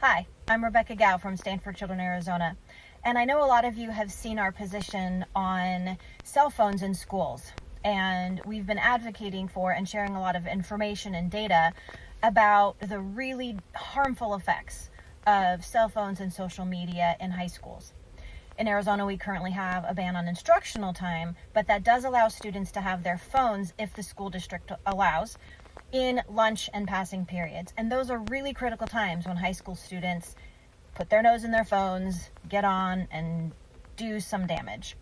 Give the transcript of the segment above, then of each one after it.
Hi, I'm Rebecca Gao from Stand for Children Arizona, and I know a lot of you have seen our position on cell phones in schools, and we've been advocating for and sharing a lot of information and data about the really harmful effects of cell phones and social media in high schools. In Arizona, we currently have a ban on instructional time, but that does allow students to have their phones, if the school district allows, in lunch and passing periods. And those are really critical times when high school students put their nose in their phones, get on, and do some damage,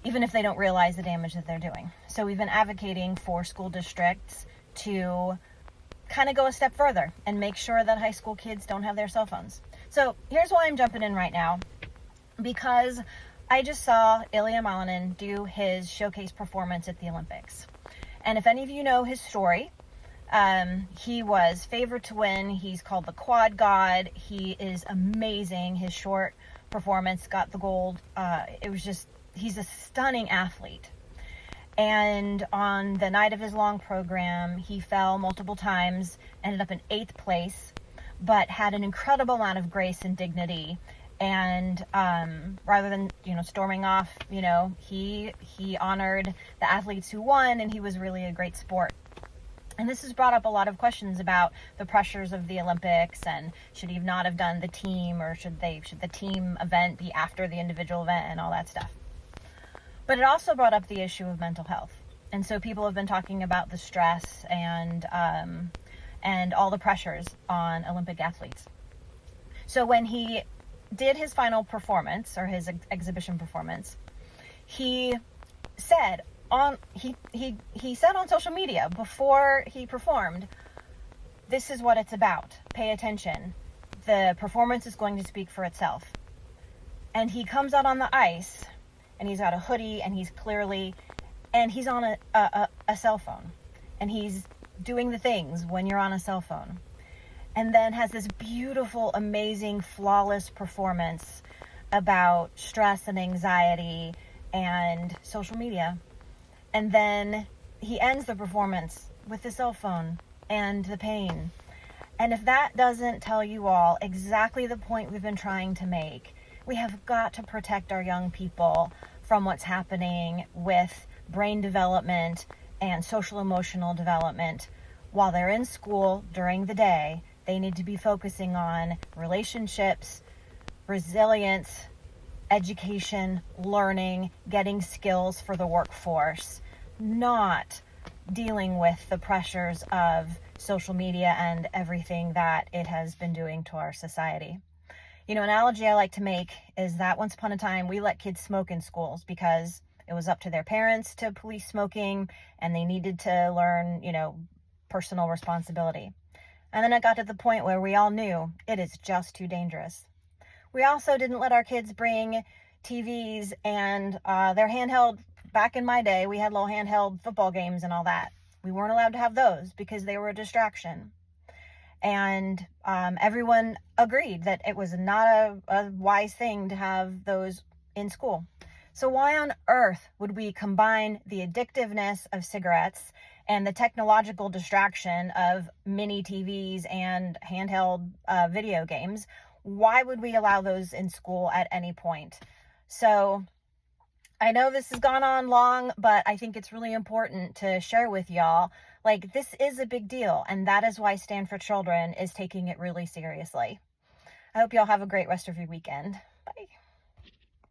even if they don't realize the damage that they're doing. So we've been advocating for school districts to kind of go a step further and make sure that high school kids don't have their cell phones. So here's why I'm jumping in right now, because I just saw Ilya Malinin do his showcase performance at the Olympics. And if any of you know his story, he was favored to win. He's called the Quad God. He is amazing. His short performance got the gold. He's a stunning athlete. And on the night of his long program, he fell multiple times, ended up in 8th place, but had an incredible amount of grace and dignity. And rather than, storming off, he honored the athletes who won, and he was really a great sport. And this has brought up a lot of questions about the pressures of the Olympics, and should he not have done the team, or should the team event be after the individual event, and all that stuff. But it also brought up the issue of mental health. And so people have been talking about the stress and all the pressures on Olympic athletes. So when he did his final performance, or his exhibition performance, he said he said on social media before he performed, "This is what it's about. Pay attention. The performance is going to speak for itself." And he comes out on the ice, and he's got a hoodie, and he's on a cell phone, and he's doing the things when you're on a cell phone, and then has this beautiful, amazing, flawless performance about stress and anxiety and social media. And then he ends the performance with the cell phone and the pain. And if that doesn't tell you all exactly the point we've been trying to make, we have got to protect our young people from what's happening with brain development and social emotional development. While they're in school during the day, they need to be focusing on relationships, resilience, education, learning, getting skills for the workforce, not dealing with the pressures of social media and everything that it has been doing to our society. An analogy I like to make is that once upon a time, we let kids smoke in schools because it was up to their parents to police smoking, and they needed to learn, personal responsibility. And then it got to the point where we all knew it is just too dangerous. We also didn't let our kids bring TVs and their handheld. Back in my day, we had little handheld football games and all that. We weren't allowed to have those because they were a distraction. And everyone agreed that it was not a wise thing to have those in school. So why on earth would we combine the addictiveness of cigarettes and the technological distraction of mini TVs and handheld video games? Why would we allow those in school at any point? So I know this has gone on long, but I think it's really important to share with y'all. This is a big deal, and that is why Stand for Children is taking it really seriously. I hope y'all have a great rest of your weekend.